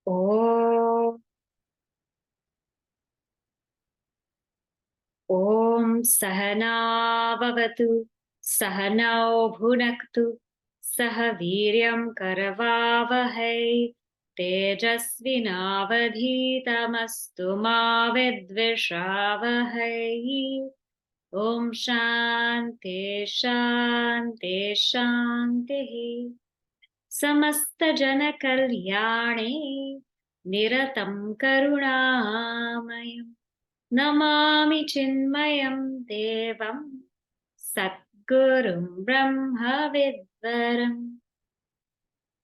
Om Sahana Bhavatu Sahanao Bhunaktu Sah Viryam Karavavahai Tejasvinavadhitamastu ma vidvishavahai. Om Shanti Shanti Shanti. Samasta Jana Kalyane Niratam Karunamayam Namami Chinmayam Devam Satgurum Brahma Vidvaram.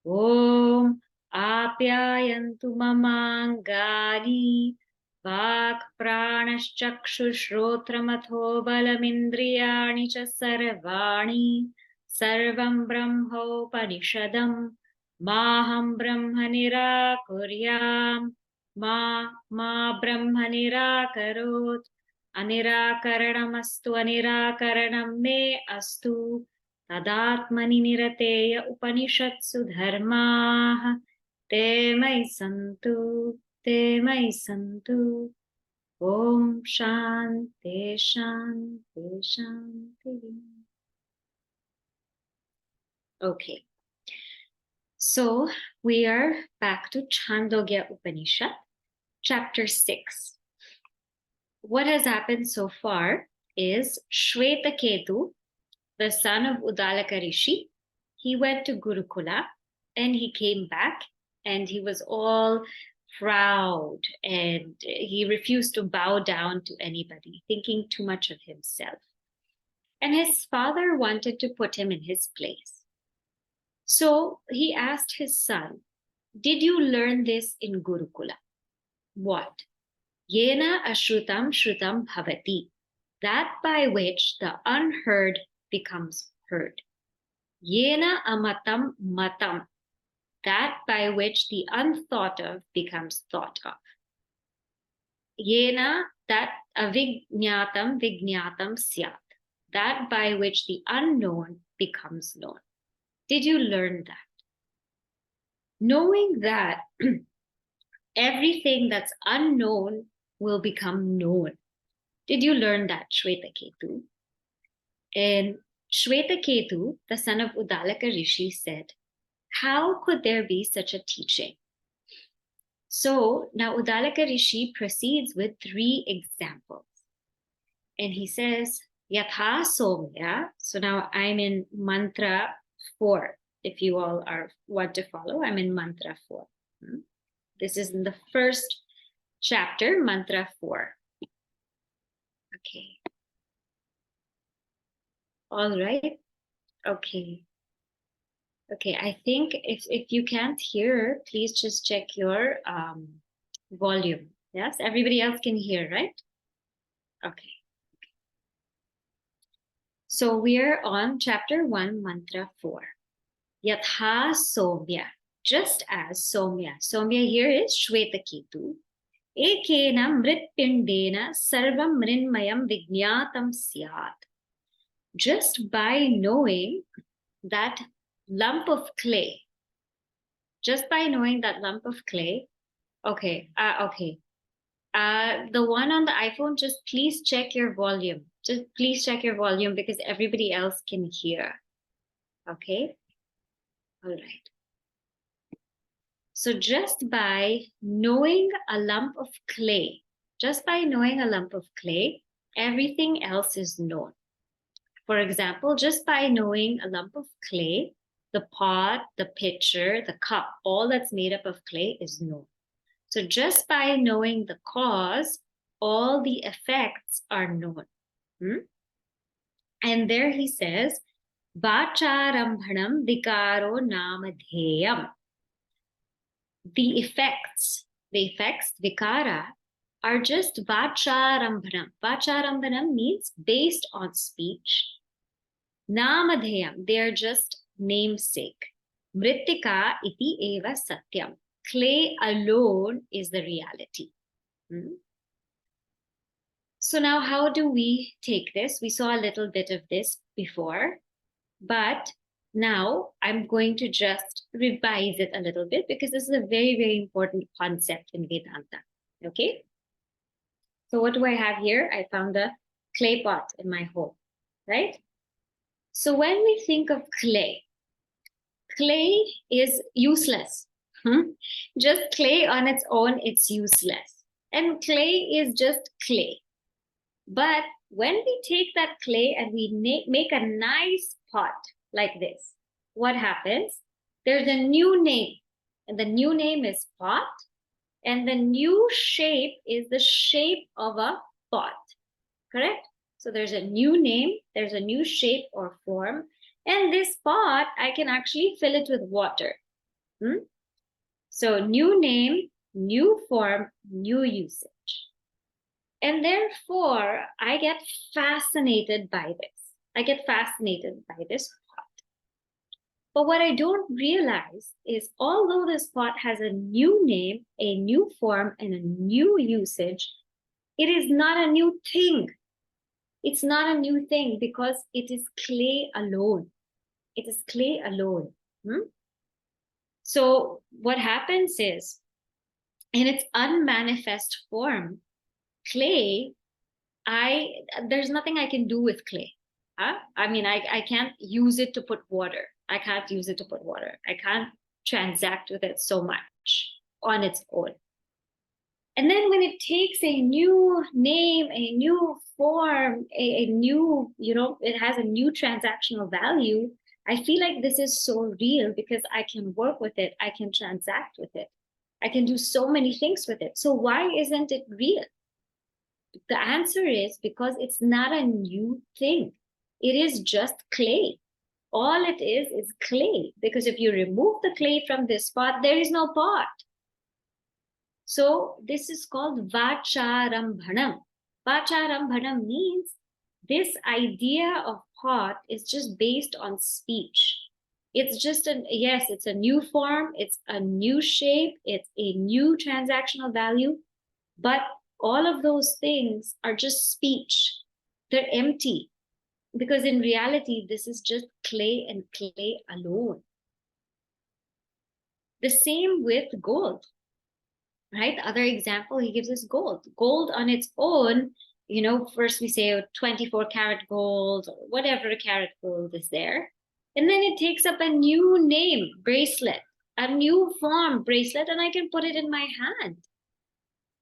Om Apyayantu Mamangani Vak Pranashchakshushrotramatho Balamindriyani Cha Sarvani Sarvam Brahmopanishadam Maham Brahma Nirakuryam Ma Brahma Nirakarot Anirakaranamastu Anirakaranam Me Astu Tadatmani Nirateya Upanishatsu Dharmaha Te Mai Santu Te Mai Santu. Om Shanti Shanti Shanti. Okay, so we are back to Chandogya Upanishad, chapter 6. What has happened so far is Shwetaketu, the son of Udalaka Rishi, he went to Gurukula and he came back and he was all proud and he refused to bow down to anybody, thinking too much of himself. And his father wanted to put him in his place. So he asked his son, did you learn this in Gurukula? What? Yena ashrutam shrutam bhavati, that by which the unheard becomes heard. Yena amatam matam, that by which the unthought of becomes thought of. Yena, that avijñatam vijñatam syat, that by which the unknown becomes known. Did you learn that? Knowing that everything that's unknown will become known. Did you learn that, Shwetaketu? And Shwetaketu, the son of Udalaka Rishi, said, how could there be such a teaching? So now Udalaka Rishi proceeds with 3 examples. And he says, Yatha Somya. So now I'm in mantra 4. If you all want to follow, I'm in mantra 4. This is in the first chapter, mantra 4. Okay. All right. Okay. Okay, I think if you can't hear, please just check your volume. Yes, everybody else can hear, right? Okay. So we're on chapter 1, mantra 4. Yatha Somya, just as Somya. Somya here is Shwetaketu. Ekena mritpindena sarvam mrinmayam vijñatam syat. Just by knowing that lump of clay, just by knowing that lump of clay, okay, the one on the iPhone, just please check your volume. Just please check your volume because everybody else can hear. Okay, all right. So just by knowing a lump of clay, everything else is known. For example, just by knowing a lump of clay, the pot, the pitcher, the cup, all that's made up of clay is known. So just by knowing the cause, all the effects are known. And there he says, Vacharambhanam vikaro namadheyam. The effects, vikara, are just vacharambhanam. Vacharambhanam means based on speech. Namadheyam, they are just namesake. Mritika iti eva satyam. Clay alone is the reality. So now how do we take this? We saw a little bit of this before, but now I'm going to just revise it a little bit because this is a very, very important concept in Vedanta. Okay. So what do I have here? I found a clay pot in my home, right? So when we think of clay is useless. Just clay on its own, it's useless. And clay is just clay. But when we take that clay and we make a nice pot like this, what happens? There's a new name, and the new name is pot, and the new shape is the shape of a pot, correct? So there's a new name, there's a new shape or form, and this pot, I can actually fill it with water. So new name, new form, new usage. And therefore, I get fascinated by this. I get fascinated by this pot. But what I don't realize is although this pot has a new name, a new form, and a new usage, it is not a new thing. It's not a new thing because it is clay alone. It is clay alone. So what happens is, in its unmanifest form, clay, there's nothing I can do with clay. I mean, I can't use it to put water. I can't use it to put water. I can't transact with it so much on its own. And then when it takes a new name, a new form, a new, it has a new transactional value, I feel like this is so real because I can work with it. I can transact with it. I can do so many things with it. So why isn't it real? The answer is because it's not a new thing. It is just clay. All it is clay. Because if you remove the clay from this pot, there is no pot. So this is called vacharambhanam. Vacharambhanam means this idea of pot is just based on speech. It's just it's a new form, it's a new shape, it's a new transactional value, but all of those things are just speech. They're empty because in reality, this is just clay and clay alone. The same with gold, right? The other example he gives us gold. Gold on its own, first we say 24 karat gold or whatever karat gold is there. And then it takes up a new name, bracelet, a new form, bracelet, and I can put it in my hand.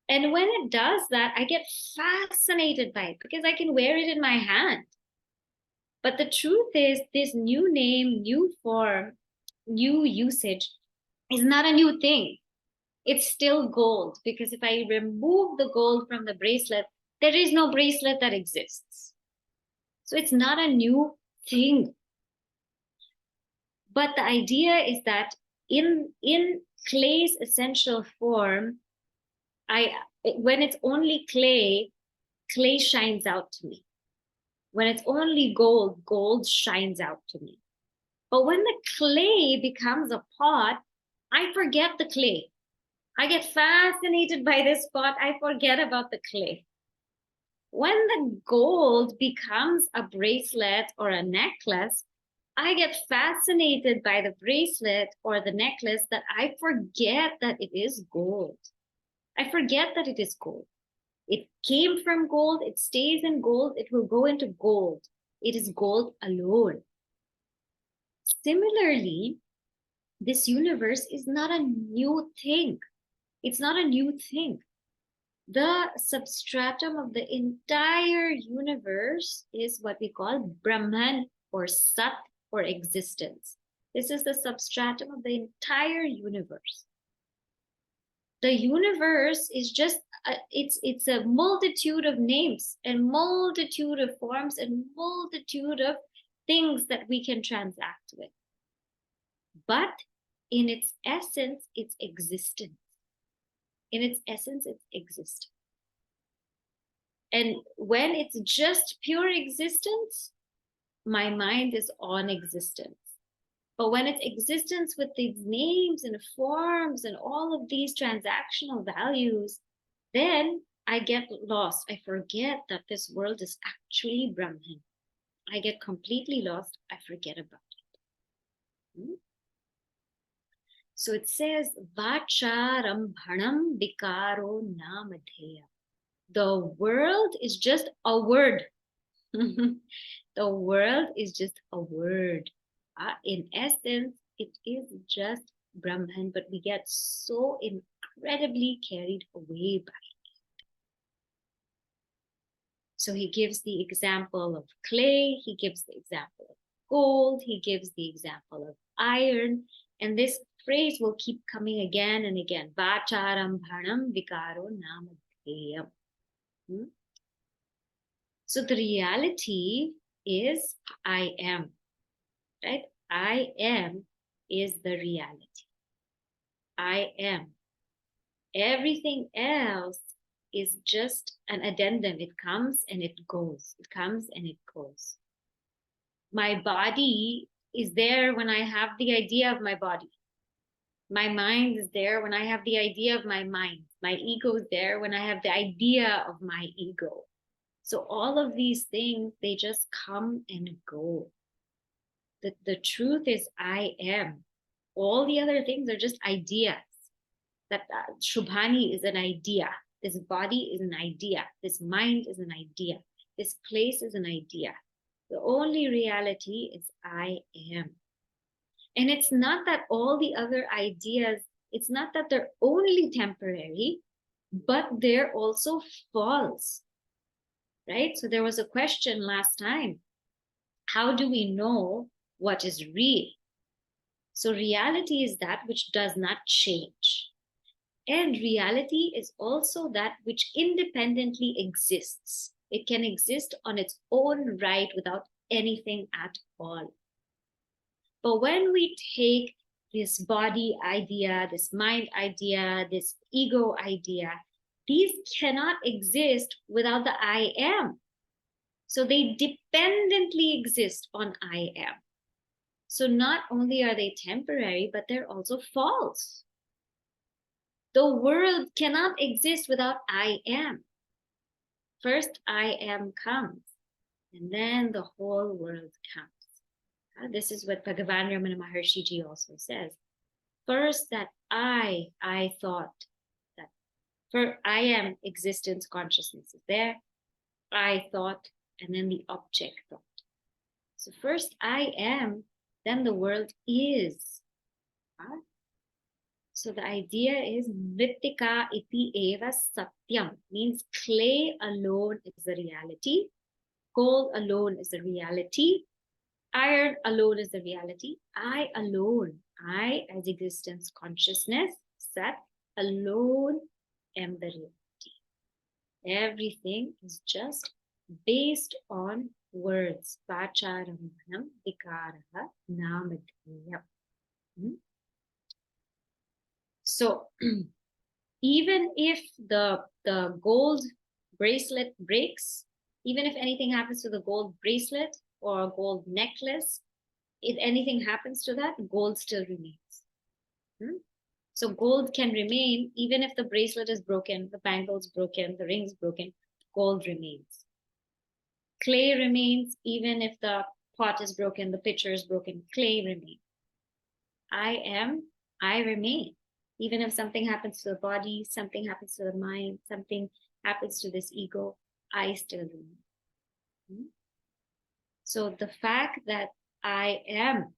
And when it does that, I get fascinated by it because I can wear it in my hand. But the truth is, this new name, new form, new usage is not a new thing. It's still gold because if I remove the gold from the bracelet, there is no bracelet that exists. So it's not a new thing. But the idea is that in clay's essential form, when it's only clay, clay shines out to me. When it's only gold, gold shines out to me. But when the clay becomes a pot, I forget the clay. I get fascinated by this pot. I forget about the clay. When the gold becomes a bracelet or a necklace, I get fascinated by the bracelet or the necklace that I forget that it is gold. I forget that it is gold. It came from gold, it stays in gold, it will go into gold. It is gold alone. Similarly, this universe is not a new thing. It's not a new thing. The substratum of the entire universe is what we call Brahman or Sat or existence. This is the substratum of the entire universe. The universe is just it's a multitude of names and multitude of forms and multitude of things that we can transact with. But in its essence, it's existence. In its essence, it's existence. And when it's just pure existence, my mind is on existence. But when it's existence with these names and forms and all of these transactional values, then I get lost. I forget that this world is actually Brahman. I get completely lost. I forget about it. So it says, Vacharambhanam vikaro namadheya. The world is just a word. The world is just a word. In essence, it is just Brahman, but we get so incredibly carried away by it. So he gives the example of clay, he gives the example of gold, he gives the example of iron, and this phrase will keep coming again and again. Vacharam bhanam vikaro namadheyam. So the reality is I am, right? I am is the reality. I am. Everything else is just an addendum. It comes and it goes. It comes and it goes. My body is there when I have the idea of my body. My mind is there when I have the idea of my mind. My ego is there when I have the idea of my ego. So all of these things, they just come and go. The truth is I am. All the other things are just ideas. That Shubhani is an idea. This body is an idea. This mind is an idea. This place is an idea. The only reality is I am. And it's not that all the other ideas, it's not that they're only temporary, but they're also false, right? So there was a question last time. How do we know what is real? So reality is that which does not change. And reality is also that which independently exists. It can exist on its own right without anything at all. But when we take this body idea, this mind idea, this ego idea, these cannot exist without the I am. So they dependently exist on I am. So not only are they temporary, but they're also false. The world cannot exist without I am. First, I am comes, and then the whole world comes. This is what Bhagavan Ramana Maharshi Ji also says. First, that I thought that for I am existence, consciousness is there. I thought, and then the object thought. So first I am, then the world is. So the idea is Mritika iti eva satyam, means clay alone is the reality, gold alone is the reality, iron alone is the reality, I alone, I as existence consciousness, Sat, alone am the reality. Everything is just based on words. Vacharambhanam vikaraha namadhyam. So even if the gold bracelet breaks, even if anything happens to the gold bracelet or a gold necklace, if anything happens to that, gold still remains. So gold can remain even if the bracelet is broken, the bangle's broken, the ring's broken, gold remains. Clay remains even if the pot is broken, the pitcher is broken, clay remains. I am, I remain. Even if something happens to the body, something happens to the mind, something happens to this ego, I still remain. So the fact that I am,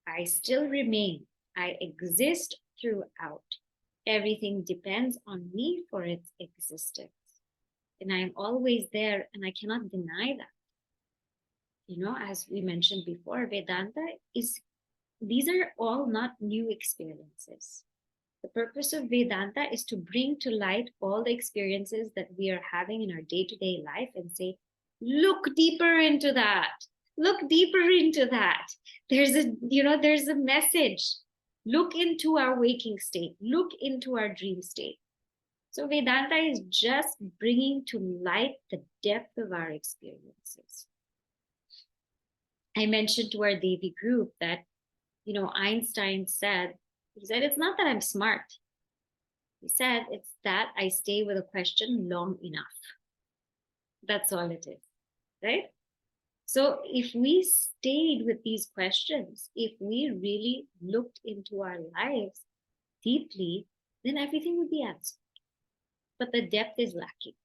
I still remain, I exist throughout. Everything depends on me for its existence. And I am always there, and I cannot deny that. You know, as we mentioned before, Vedanta is, these are all not new experiences. The purpose of Vedanta is to bring to light all the experiences that we are having in our day-to-day life and say, look deeper into that. Look deeper into that. There's a message. Look into our waking state. Look into our dream state. So Vedanta is just bringing to light the depth of our experiences. I mentioned to our Devi group that, Einstein said, he said, it's not that I'm smart. He said, it's that I stay with a question long enough. That's all it is, right? So if we stayed with these questions, if we really looked into our lives deeply, then everything would be answered. But the depth is lacking.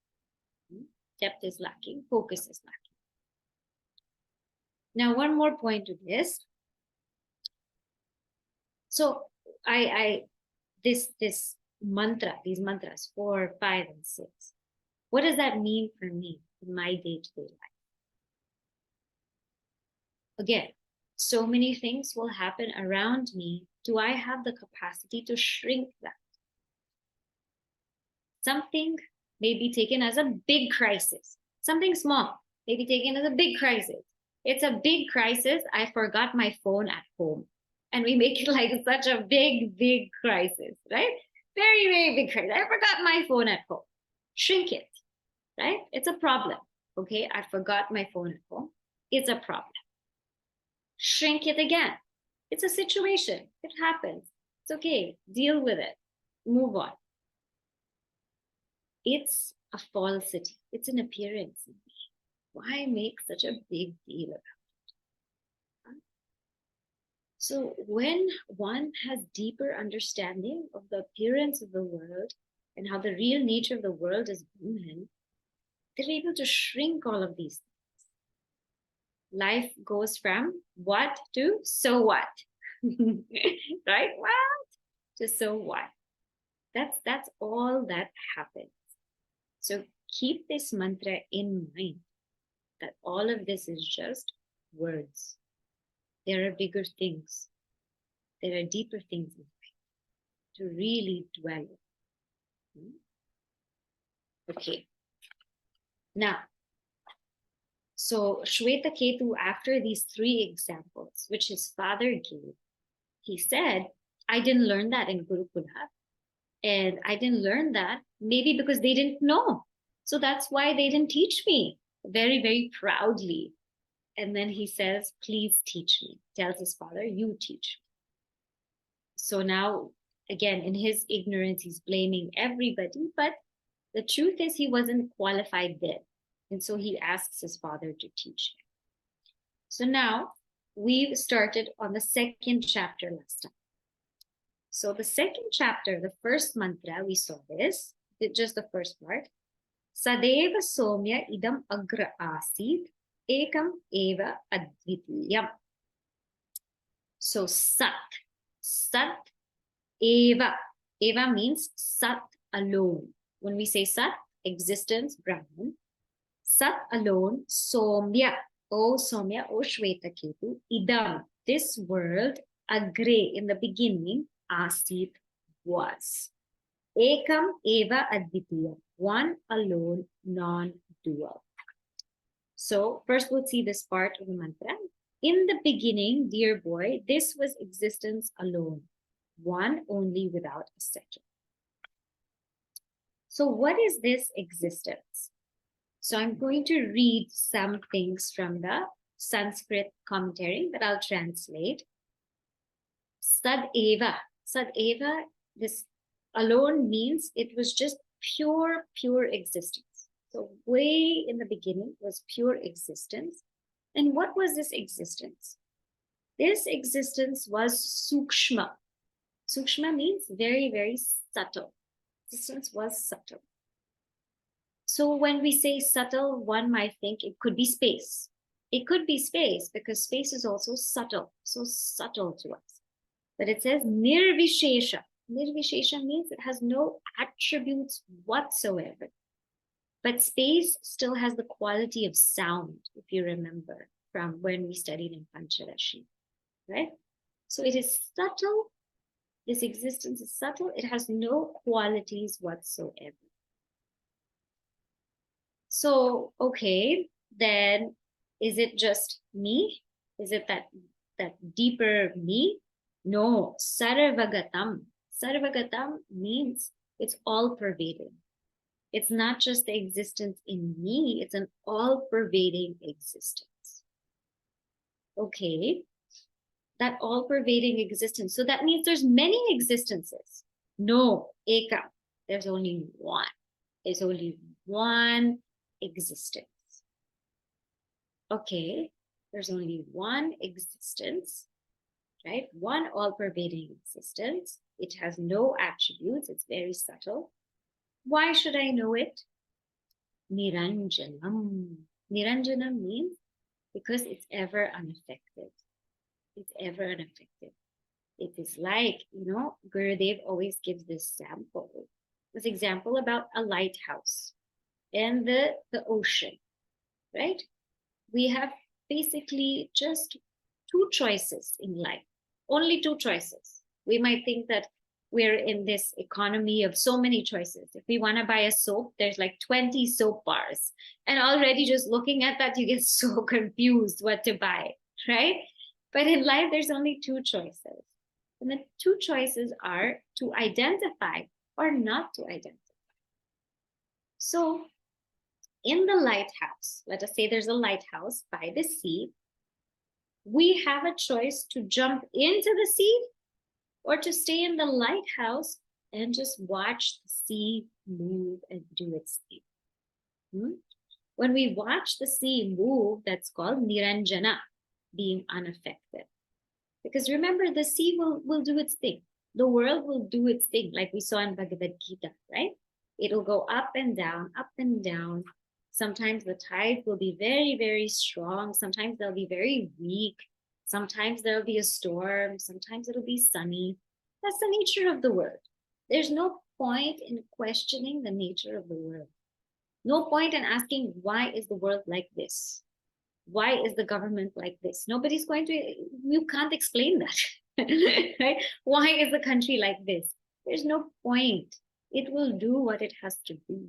Depth is lacking. Focus is lacking. Now, one more point to this. So this mantra, these mantras 4, 5, and 6. What does that mean for me in my day-to-day life? Again, so many things will happen around me. Do I have the capacity to shrink that? Something may be taken as a big crisis. Something small may be taken as a big crisis. It's a big crisis. I forgot my phone at home. And we make it like such a big, big crisis, right? Very, very big crisis. I forgot my phone at home. Shrink it, right? It's a problem. Okay, I forgot my phone at home. It's a problem. Shrink it again. It's a situation. It happens. It's okay. Deal with it. Move on. It's a falsity. It's an appearance. Why make such a big deal about it? So when one has deeper understanding of the appearance of the world and how the real nature of the world is Brahman, they're able to shrink all of these things. Life goes from what to so what, right? What to so what. That's all that happens. So keep this mantra in mind, that all of this is just words. There are bigger things. There are deeper things in life to really dwell in. Okay. Now, so Shwetaketu, after these 3 examples, which his father gave, he said, I didn't learn that in Gurukula. And I didn't learn that maybe because they didn't know. So that's why they didn't teach me, very, very proudly. And then he says, please teach me. Tells his father, you teach me. So now, again, in his ignorance, he's blaming everybody. But the truth is he wasn't qualified then. And so he asks his father to teach him. So now we've started on the 2nd chapter last time. So the 2nd chapter, the first mantra, we saw this, just the first part. Sadeva somya idam agra asid ekam eva advitiyam. So sat eva. Eva means sat alone. When we say sat, existence, Brahman. Sat alone, somya, O Shwetaketu, idam, this world, agre, in the beginning, asit, was. Ekam eva advitiyam, one alone, non-dual. So first we'll see this part of the mantra. In the beginning, dear boy, this was existence alone, one only without a second. So what is this existence? So I'm going to read some things from the Sanskrit commentary that I'll translate. Sadeva. Sadeva, this alone means it was just pure existence. So way in the beginning was pure existence. And what was this existence? This existence was sukshma. Sukshma means very, very subtle. Existence was subtle. So when we say subtle, one might think it could be space. It could be space because space is also subtle, so subtle to us. But it says nirvishesha. Nirvishesha means it has no attributes whatsoever. But space still has the quality of sound, if you remember from when we studied in Pancharashi, right? So it is subtle. This existence is subtle. It has no qualities whatsoever. So, okay, then is it just me? Is it that deeper me? No, sarvagatam. Sarvagatam means it's all pervading. It's not just the existence in me, it's an all pervading existence. Okay, that all pervading existence. So that means there's many existences. No, eka, there's only one. There's only one existence. Okay, There's only one existence, right? One all-pervading existence. It has no attributes. It's very subtle. Why should I know it? Niranjanam. Niranjanam means because it's ever unaffected. It's ever unaffected. It is like, Gurudev always gives this example about a lighthouse and the ocean, right? We have basically just two choices in life, only two choices. We might think that we're in this economy of so many choices. If we want to buy a soap, there's like 20 soap bars. And already just looking at that, you get so confused what to buy, right? But in life, there's only two choices. And the two choices are to identify or not to identify. So in the lighthouse, let us say there's a lighthouse by the sea, we have a choice to jump into the sea or to stay in the lighthouse and just watch the sea move and do its thing. When we watch the sea move, that's called Niranjana, being unaffected. Because remember, the sea will do its thing. The world will do its thing, like we saw in Bhagavad Gita, right? It'll go up and down, up and down. Sometimes the tide will be very, very strong. Sometimes they'll be very weak. Sometimes there'll be a storm. Sometimes it'll be sunny. That's the nature of the world. There's no point in questioning the nature of the world. No point in asking, why is the world like this? Why is the government like this? Nobody's going to, you can't explain that, right? Why is the country like this? There's no point. It will do what it has to do.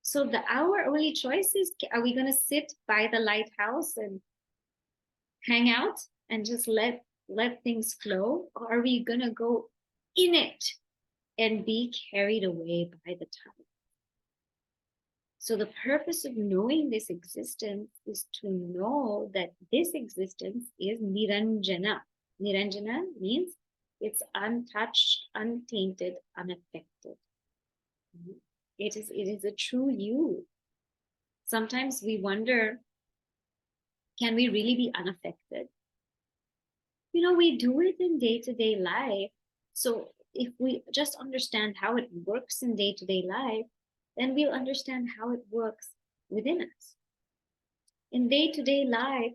So our only choice is, are we going to sit by the lighthouse and hang out and just let things flow? Or are we going to go in it and be carried away by the tide? So the purpose of knowing this existence is to know that this existence is Niranjana. Niranjana means it's untouched, untainted, unaffected. It is a true you. Sometimes we wonder, can we really be unaffected? We do it in day-to-day life. So if we just understand how it works in day-to-day life, then we'll understand how it works within us. In day-to-day life,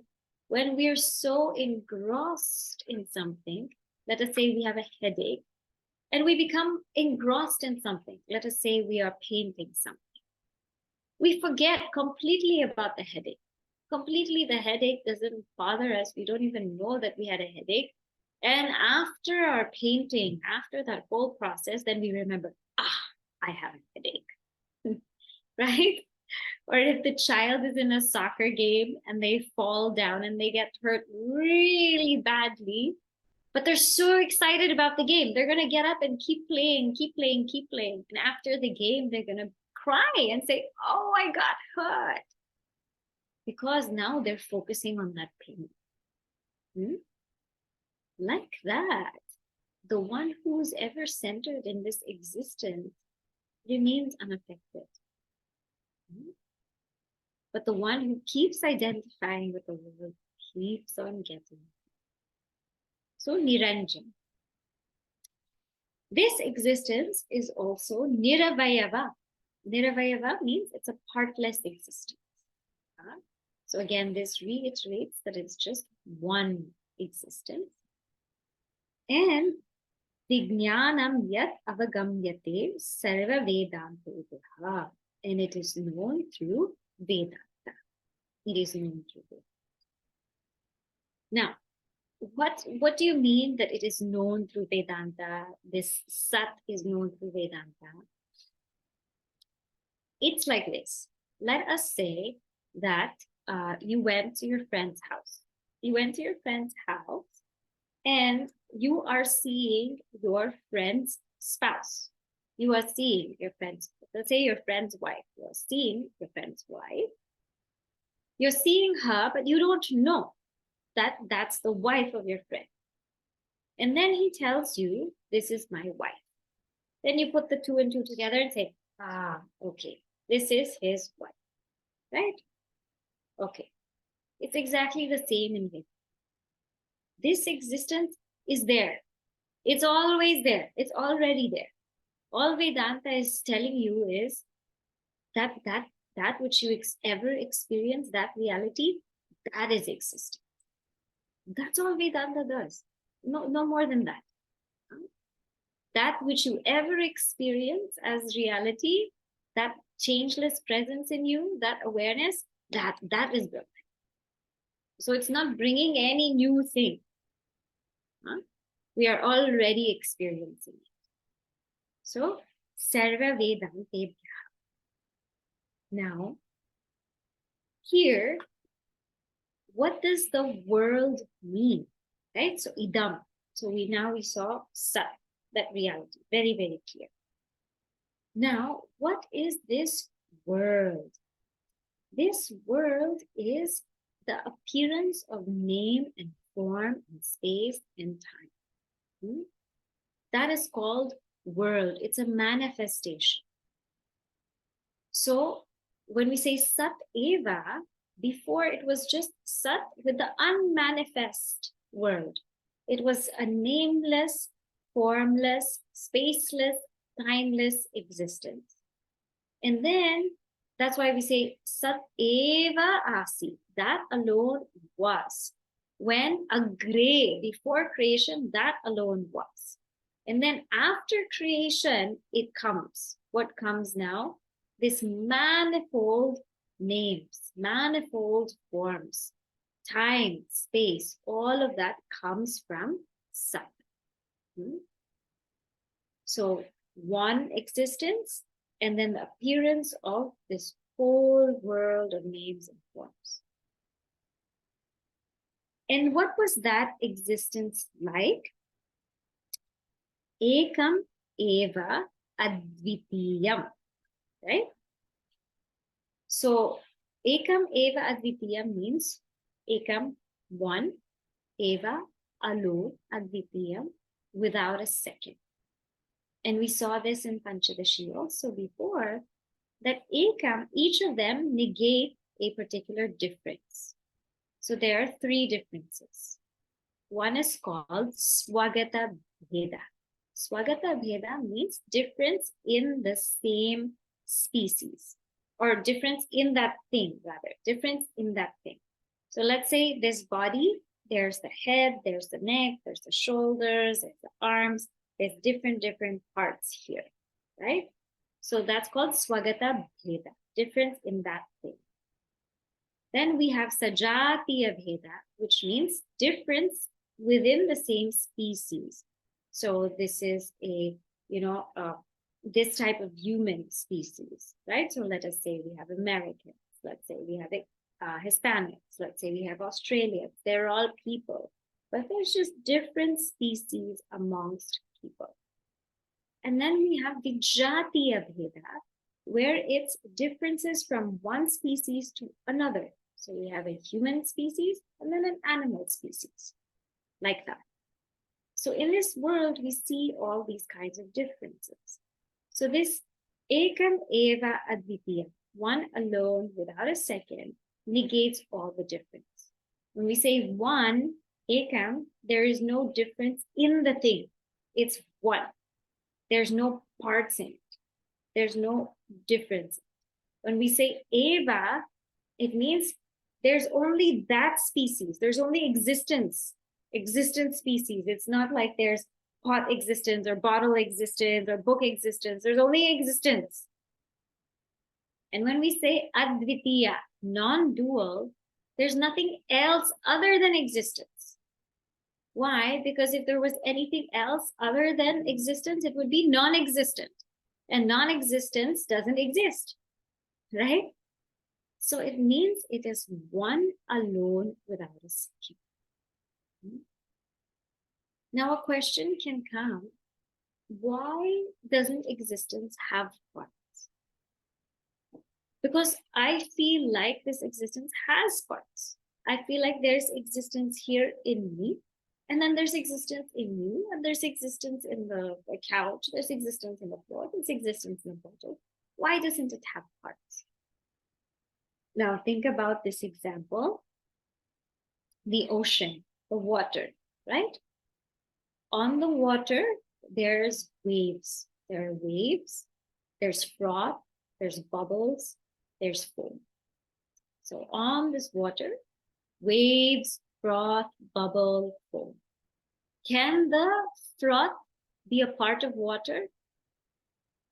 when we're so engrossed in something, let us say we have a headache, and we become engrossed in something. Let us say we are painting something. We forget completely about the headache. Completely, the headache doesn't bother us. We don't even know that we had a headache. And after our painting, after that whole process, then we remember, I have a headache, right? Or if the child is in a soccer game and they fall down and they get hurt really badly, but they're so excited about the game, they're going to get up and keep playing, keep playing, keep playing. And after the game, they're going to cry and say, oh, I got hurt. Because now they're focusing on that pain. Like that, the one who's ever centered in this existence remains unaffected. But the one who keeps identifying with the world keeps on getting. So Niranjan. This existence is also Niravayava. Niravayava means it's a partless existence. So again, this reiterates that it's just one existence. And Vijnanam yat avagamyate sarva Vedanta. And it is known through Vedanta. It is known through Vedanta. Now, what do you mean that it is known through Vedanta? This Sat is known through Vedanta. It's like this. Let us say that you went to your friend's house. You went to your friend's house and you are seeing your friend's spouse. You are seeing your friend's, let's say your friend's wife. You are seeing your friend's wife. You're seeing her, but you don't know that that's the wife of your friend. And then he tells you, this is my wife. Then you put the two and two together and say, okay, this is his wife, right? Okay. It's exactly the same in Vedanta. This existence is there. It's always there. It's already there. All Vedanta is telling you is that which you ever experience, that reality, that is existing. That's all Vedanta does. No more than that. That which you ever experience as reality, that changeless presence in you, that awareness, that is Brahman. So it's not bringing any new thing. We are already experiencing it. So, Sarva Vedantebhya. Now, here, what does the world mean? Right? So, idam. So we saw sat, that reality, very, very clear. Now, what is this world? This world is the appearance of name and form and space and time. That is called world. It's a manifestation. So when we say Sat Eva, before it was just Sat with the unmanifest world. It was a nameless, formless, spaceless, timeless existence. And then that's why we say Sat Eva Asi. That alone was. When Agre, before creation, that alone was. And then after creation, it comes. What comes now? This manifold names, manifold forms, time, space, all of that comes from Sat. So one existence, and then the appearance of this whole world of names and forms. And what was that existence like? Ekam eva advitiyam, right? So ekam eva advitiyam means ekam, one, eva, alone, advitiyam, without a second. And we saw this in Panchadashi also before, that ekam, each of them negate a particular difference. So there are three differences. One is called Swagata Bheda. Swagata Bheda means difference in the same species, or difference in that thing, rather, difference in that thing. So let's say this body, there's the head, there's the neck, there's the shoulders, there's the arms, there's different parts here, right? So that's called Swagata Bheda, difference in that thing. Then we have Sajatiya Bheda, which means difference within the same species. So this is a, this type of human species, right? So let us say we have Americans, let's say we have Hispanics, let's say we have Australians. They're all people, but there's just different species amongst people. And then we have the Jatiya Bheda, where it's differences from one species to another. So we have a human species and then an animal species, like that. So in this world, we see all these kinds of differences. So this Ekam Eva Advitiya, one alone without a second, negates all the difference. When we say one, Ekam, there is no difference in the thing. It's one. There's no parts in it. There's no difference. When we say Eva, it means there's only that species. There's only existent species. It's not like there's pot existence or bottle existence or book existence. There's only existence. And when we say Advitiya, non-dual, there's nothing else other than existence. Why? Because if there was anything else other than existence, it would be non-existent. And non-existence doesn't exist, right? So it means it is one alone without a second. Now a question can come, why doesn't existence have parts? Because I feel like this existence has parts. I feel like there's existence here in me, and then there's existence in you, and there's existence in the couch, there's existence in the floor, there's existence in the bottle. Why doesn't it have parts? Now think about this example. the ocean, the water, right? On the water, there's waves. There are waves, there's froth, there's bubbles, there's foam. So on this water, waves, froth, bubble, foam. Can the froth be a part of water?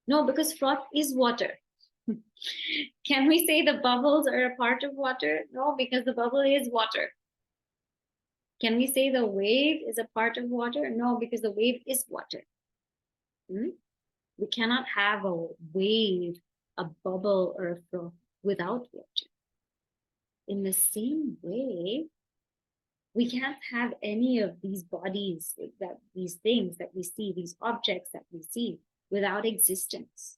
No, because froth is water. Can we say the bubbles are a part of water? No, because the bubble is water. Can we say the wave is a part of water? No, because the wave is water. We cannot have a wave, a bubble, or a froth without water. In the same way, we can't have any of these bodies, that these things that we see, these objects that we see, without existence.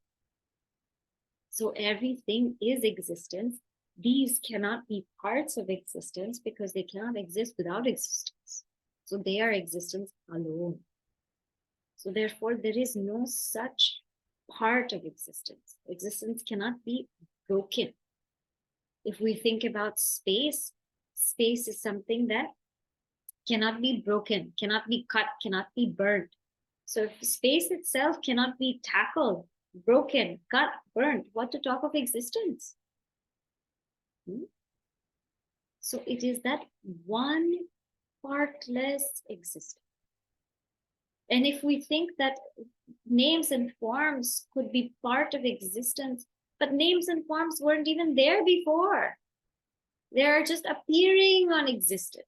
So everything is existence. These cannot be parts of existence because they cannot exist without existence. So they are existence alone. So therefore, there is no such part of existence. Existence cannot be broken. If we think about space, space is something that cannot be broken, cannot be cut, cannot be burned. So if space itself cannot be tackled, broken, cut, burnt, what to talk of existence? So it is that one partless existence. And if we think that names and forms could be part of existence, but names and forms weren't even there before. They are just appearing on existence.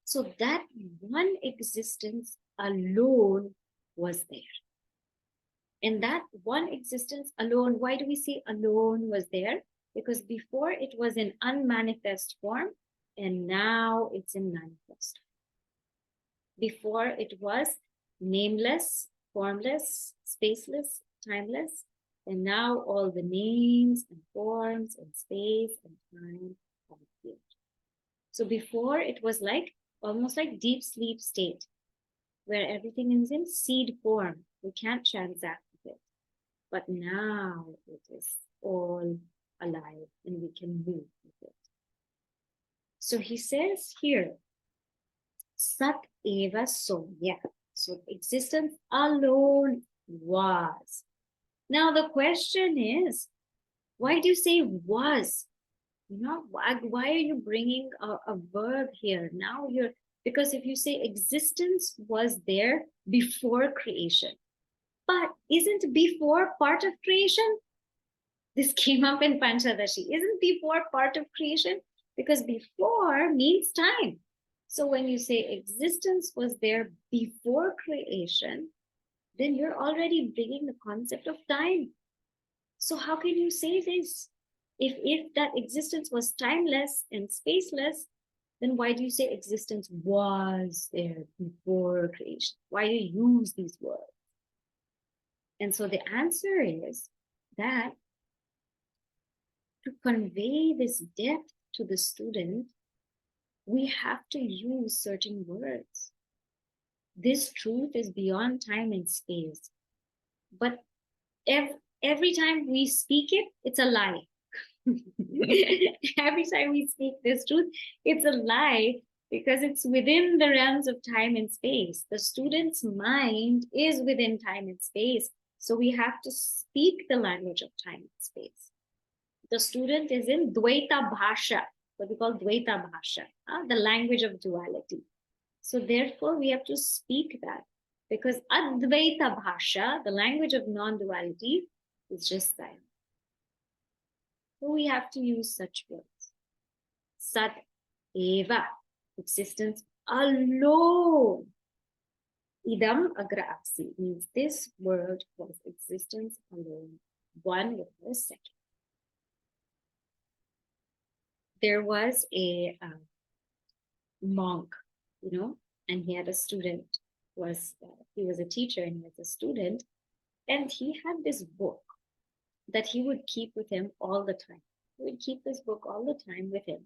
So that one existence alone was there. And that one existence alone, why do we say alone was there? Because before it was in unmanifest form, and now it's in manifest. Before it was nameless, formless, spaceless, timeless, and now all the names and forms and space and time have appeared. So before it was like almost like deep sleep state, where everything is in seed form. We can't transact with it. But now it is all alive and we can move with it. So he says here, Sat eva soya. So existence alone was. Now the question is, why do you say was? You know, why are you bringing a verb here? Now you're, because if you say existence was there before creation, but isn't before part of creation? This came up in Panchadashi. Isn't before part of creation? Because before means time. So when you say existence was there before creation, then you're already bringing the concept of time. So how can you say this? If that existence was timeless and spaceless, then why do you say existence was there before creation? Why do you use these words? And so the answer is that to convey this depth to the student, we have to use certain words. This truth is beyond time and space. But every time we speak it, it's a lie. Every time we speak this truth, it's a lie because it's within the realms of time and space. The student's mind is within time and space. So we have to speak the language of time and space. The student is in Dvaita Bhasha, what we call Dvaita Bhasha, the language of duality. So therefore, we have to speak that because Advaita Bhasha, the language of non-duality, is just silent. So we have to use such words. Sat eva, existence alone. Idam agra apsi means this world was existence alone, one with the second. There was a monk, you know, and he had a student. He was a teacher and he was a student, and he had this book that he would keep with him all the time. He would keep this book all the time with him.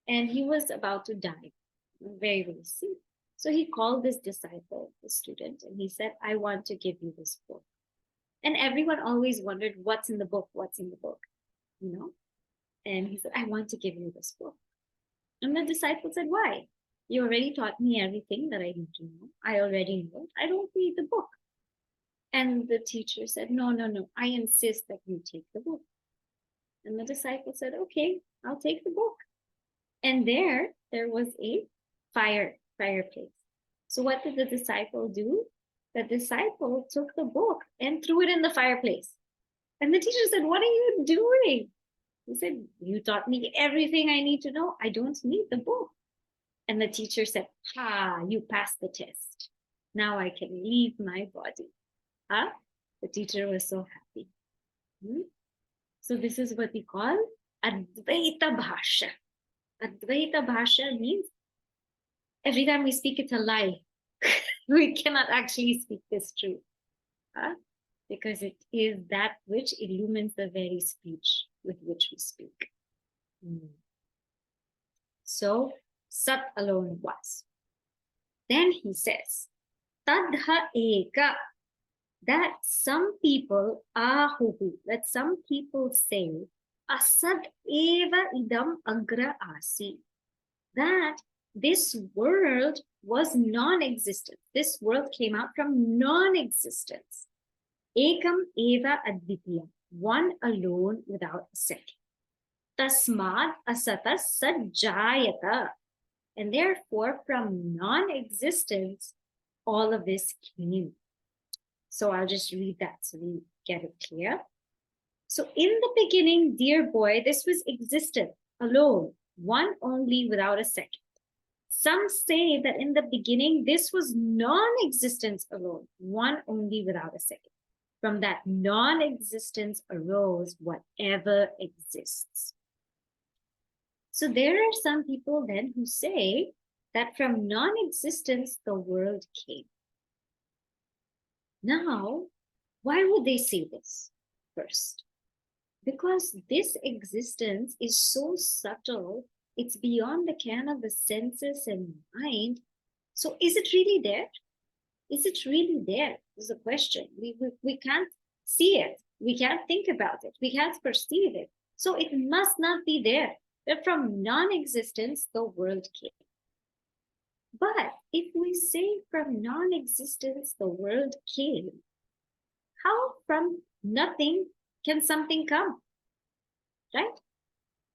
And he was about to die, very, very sick. So he called this disciple, the student, and he said, I want to give you this book. And everyone always wondered, what's in the book? What's in the book? You know? And he said, I want to give you this book. And the disciple said, why? You already taught me everything that I need to know. I already know it. I don't read the book. And the teacher said, no, no, no. I insist that you take the book. And the disciple said, okay, I'll take the book. And there was a fireplace. So what did the disciple do? The disciple took the book and threw it in the fireplace. And the teacher said, what are you doing? He said, you taught me everything I need to know. I don't need the book. And the teacher said, you passed the test. Now I can leave my body. The teacher was so happy. So this is what we call Advaita Bhasha. Advaita Bhasha means every time we speak, it's a lie. We cannot actually speak this truth. Because it is that which illumines the very speech with which we speak. So, Sat alone was. Then he says, Tadha eka, that some people, that some people say, Asad eva idam agra asi, that this world was non-existent. This world came out from non-existence. Ekam eva advitiyam, one alone without a second. Tasmad asata sajjayata, and therefore from non-existence, all of this came. So I'll just read that so we get it clear. So in the beginning, dear boy, this was existent, alone, one only without a second. Some say that in the beginning, this was non-existence alone, one only without a second. From that non-existence arose whatever exists. So there are some people then who say that from non-existence, the world came. Now, why would they say this first? Because this existence is so subtle, it's beyond the ken of the senses and mind. So is it really there? Is it really there? Is a question. We can't see it. We can't think about it. We can't perceive it. So it must not be there. That from non-existence, the world came. But if we say from non-existence, the world came, how from nothing can something come? Right?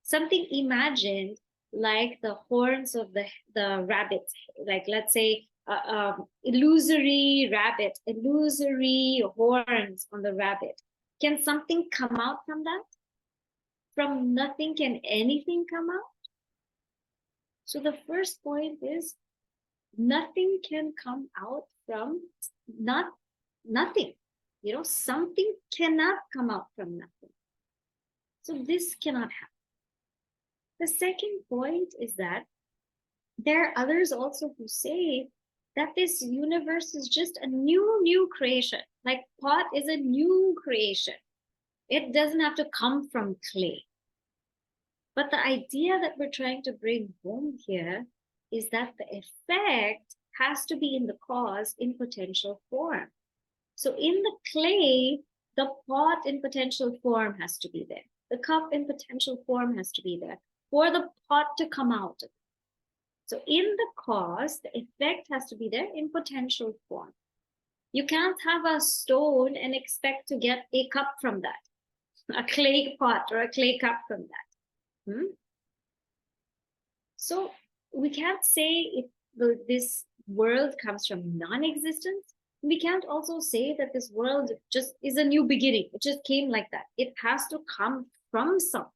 Something imagined like the horns of the rabbit, like let's say illusory rabbit, illusory horns on the rabbit. Can something come out from that? From nothing, can anything come out? So the first point is nothing can come out from nothing. You know, something cannot come out from nothing. So this cannot happen. The second point is that there are others also who say that this universe is just a new creation. Like pot is a new creation. It doesn't have to come from clay. But the idea that we're trying to bring home here is that the effect has to be in the cause in potential form. So in the clay, the pot in potential form has to be there. The cup in potential form has to be there for the pot to come out. So in the cause, the effect has to be there in potential form. You can't have a stone and expect to get a cup from that, a clay pot or a clay cup from that. So we can't say if this world comes from non-existence. We can't also say that this world just is a new beginning. It just came like that. It has to come from something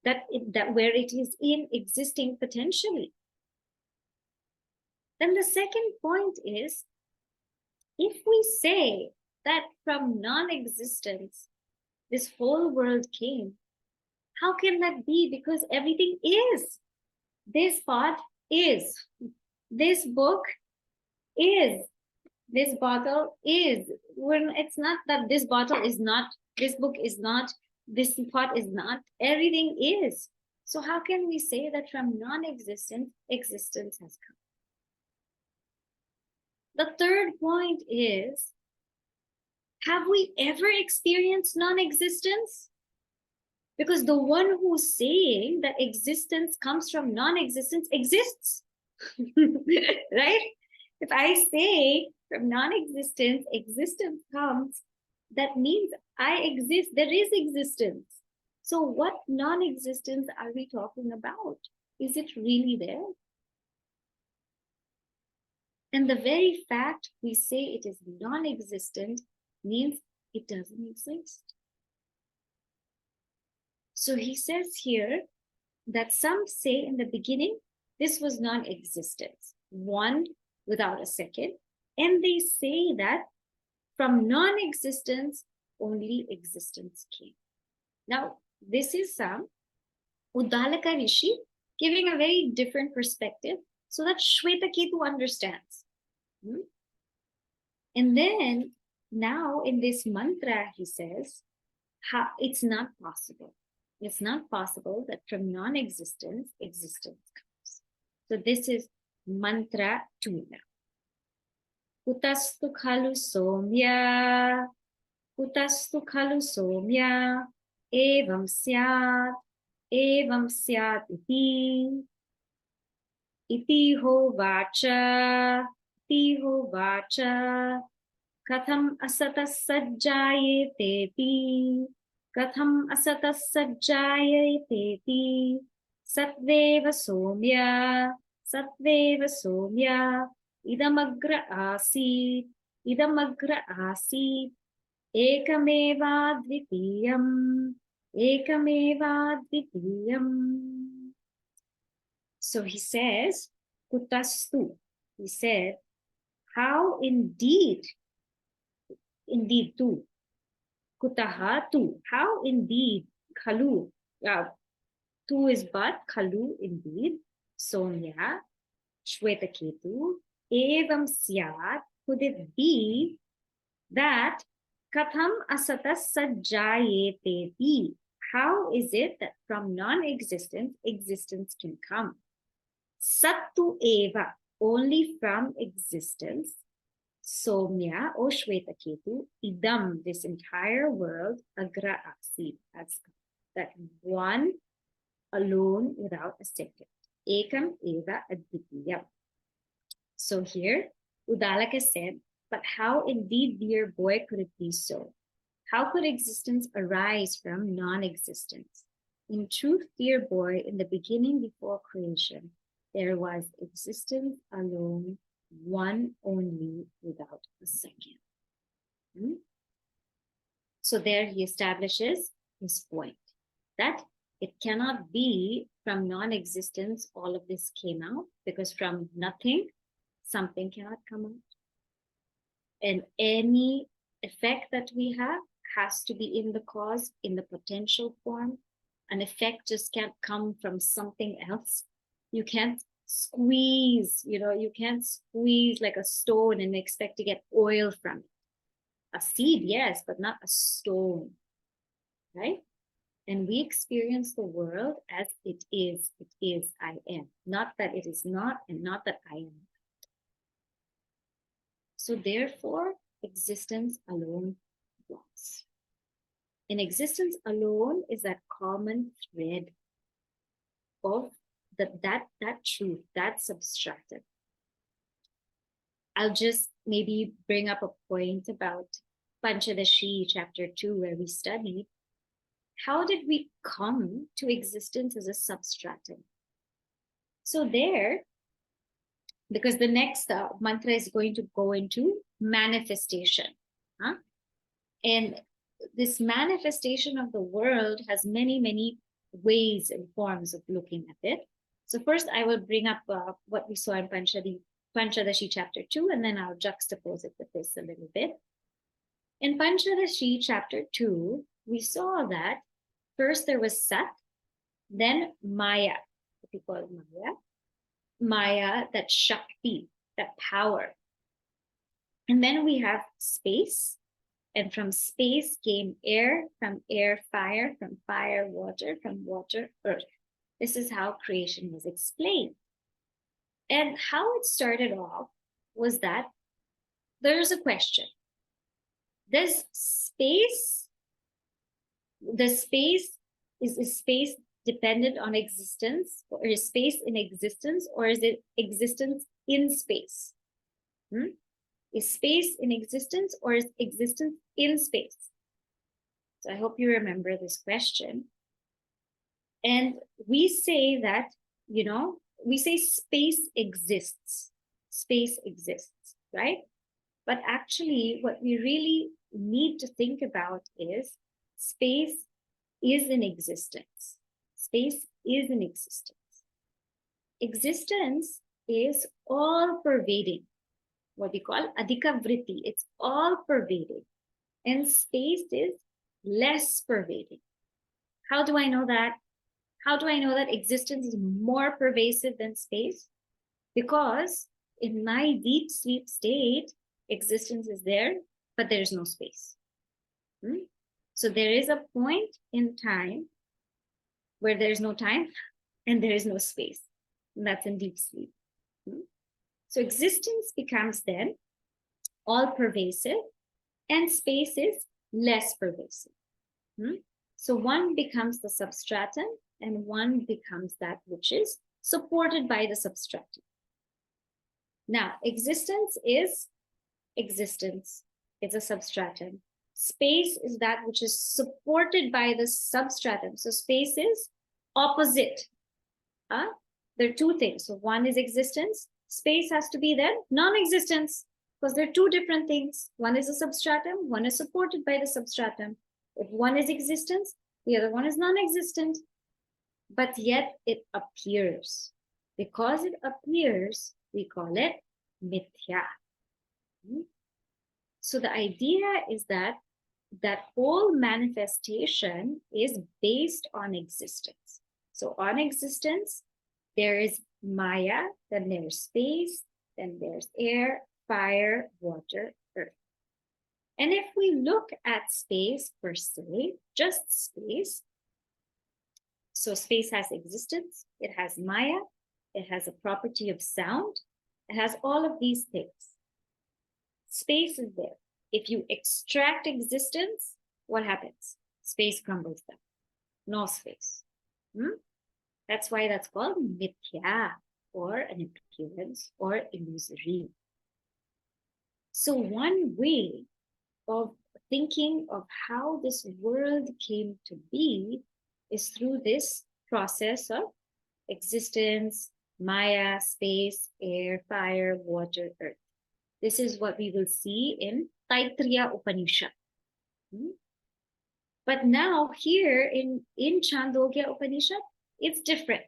that where it is in existing potentially. Then the second point is, if we say that from non-existence, this whole world came, how can that be? Because everything is. This pot is. This book is. This bottle is. When it's not that this bottle is not, this book is not, this pot is not, everything is. So how can we say that from non-existence, existence has come? The third point is, have we ever experienced non-existence? Because the one who's saying that existence comes from non-existence exists. Right? If I say from non-existence, existence comes, that means I exist. There is existence. So what non-existence are we talking about? Is it really there? And the very fact we say it is non-existent means it doesn't exist. So he says here that some say in the beginning, this was non-existence, one without a second. And they say that from non-existence, only existence came. Now, this is some Uddalaka Rishi giving a very different perspective so that Shwetaketu understands. And then now in this mantra, he says, it's not possible. It's not possible that from non-existence, existence comes. So this is mantra 2 now. Kutastu khalu somya, kutastu khalu somya, evam syat iti ho vacha, katham asatas sajjayeteti, katham asatas sajjayeteti, satveva somya, idamagra asit, ekameva dvitiyam. So he says, kutastu. He said, how indeed tu. Kutaha tu. How indeed, khalu. Tu is but, khalu indeed. Sonya, Shwetaketu, evam syat. Could it be that katham asatas sajjayeteti? How is it that from non-existence, existence can come? Sattu eva, only from existence. Somya, O Shwetaketu, idam, this entire world, agra asit, that one alone without a second. Ekam eva advitiyam. So here, Uddalaka said, but how indeed, dear boy, could it be so? How could existence arise from non-existence? In truth, dear boy, in the beginning before creation, there was existence alone, one only, without a second. So there he establishes his point, that it cannot be from non-existence all of this came out, because from nothing, something cannot come out. And any effect that we have has to be in the cause, in the potential form. An effect just can't come from something else. You can't squeeze, you can't squeeze like a stone and expect to get oil from it. A seed, yes, but not a stone, right? And we experience the world as it is, I am. Not that it is not, and not that I am. So therefore, existence alone was. And existence alone is that common thread of that truth, that substratum. I'll just maybe bring up a point about Panchadashi, chapter 2, where we studied. How did we come to existence as a substratum? So there, because the next mantra is going to go into manifestation. And this manifestation of the world has many, many ways and forms of looking at it. So first I will bring up what we saw in Panchadashi chapter 2, and then I'll juxtapose it with this a little bit. In Panchadashi chapter 2, we saw that first there was Sat, then Maya, what we call Maya. Maya, that Shakti, that power. And then we have space. And from space came air, from air, fire, from fire, water, from water, earth. This is how creation was explained. And how it started off was that there's a question. Does space Is space dependent on existence, or is space in existence, or is it existence in space? Is space in existence, or is existence in space? So I hope you remember this question. And we say that, we say space exists, right? But actually, what we really need to think about is space is in existence. Space is in existence. Existence is all pervading, what we call adhika vritti. It's all pervading. And space is less pervading. How do I know that? How do I know that existence is more pervasive than space? Because in my deep sleep state, existence is there, but there is no space. So there is a point in time where there is no time and there is no space. And that's in deep sleep. So existence becomes then all pervasive, and space is less pervasive. So one becomes the substratum, and one becomes that which is supported by the substratum. Now, existence is existence. It's a substratum. Space is that which is supported by the substratum. So space is opposite. There are two things. So one is existence. Space has to be then non-existence, because they're two different things. One is a substratum, one is supported by the substratum. If one is existence, the other one is non-existent. But yet it appears. Because it appears, we call it mithya. So the idea is that that whole manifestation is based on existence. So on existence, there is Maya, then there's space, then there's air, fire, water, earth. And if we look at space per se, just space, so space has existence, it has Maya, it has a property of sound, it has all of these things. Space is there. If you extract existence, what happens? Space crumbles down. No space. That's why that's called mithya, or an appearance, or illusory. So one way of thinking of how this world came to be is through this process of existence, Maya, space, air, fire, water, earth. This is what we will see in Taittiriya Upanishad. But now here in Chandogya Upanishad, it's different.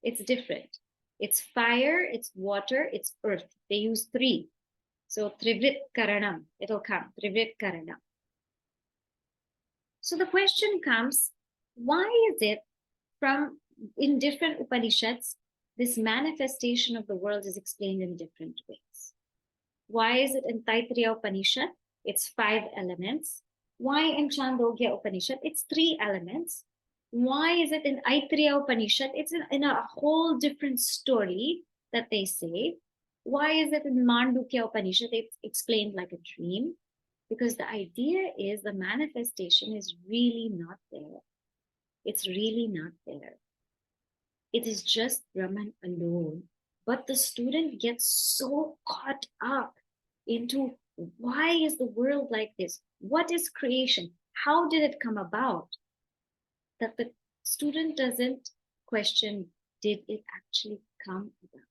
It's different. It's fire, it's water, it's earth. They use three. So Trivrit Karanam, it'll come, Trivrit Karanam. So the question comes, why is it in different Upanishads, this manifestation of the world is explained in different ways? Why is it in Taittiriya Upanishad, it's 5 elements? Why in Chandogya Upanishad, it's 3 elements? Why is it in Aitreya Upanishad, it's in a whole different story that they say? Why is it in Mandukya Upanishad, it's explained like a dream? Because the idea is the manifestation is really not there. It's really not there. It is just Brahman alone. But the student gets so caught up into why is the world like this? What is creation? How did it come about? That the student doesn't question, did it actually come about?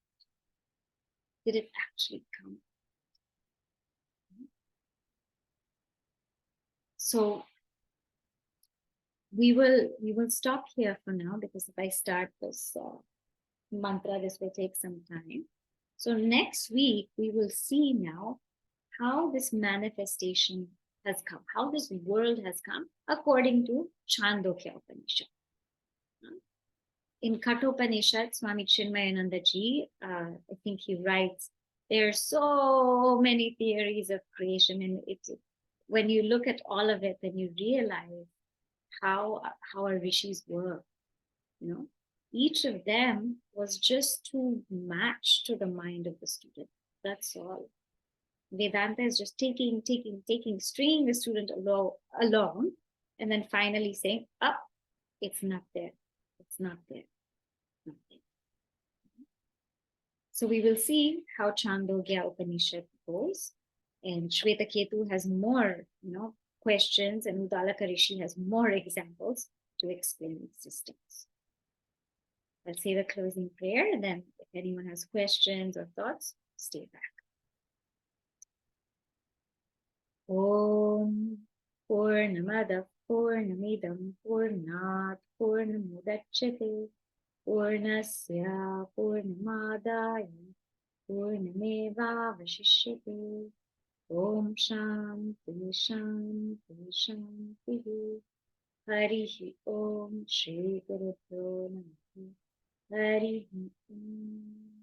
Did it actually come? So we will stop here for now, because if I start this mantra, this will take some time. So next week, we will see now how this manifestation has come, how this world has come according to Chandogya Upanishad. In Kathopanishad, Swami Chinmaya ji, I think he writes, there are so many theories of creation, and when you look at all of it, then you realize how our rishis were. Each of them was just to match to the mind of the student. That's all. Vedanta is just taking, stringing the student along, and then finally saying, It's not there. It's not there. Not there. So we will see how Chandogya Upanishad goes. And Shvetaketu has more, questions, and Udalaka Rishi has more examples to explain these systems. I'll say the closing prayer, and then if anyone has questions or thoughts, stay back. Om Purnamada Purnamidam Purnat Purnamudachyate Purnasya Purnamadaya Purnamevavashishyate. Om Shanti Shanti Shanti. Harihi Om Shri Guru Namaha. Harihi Om.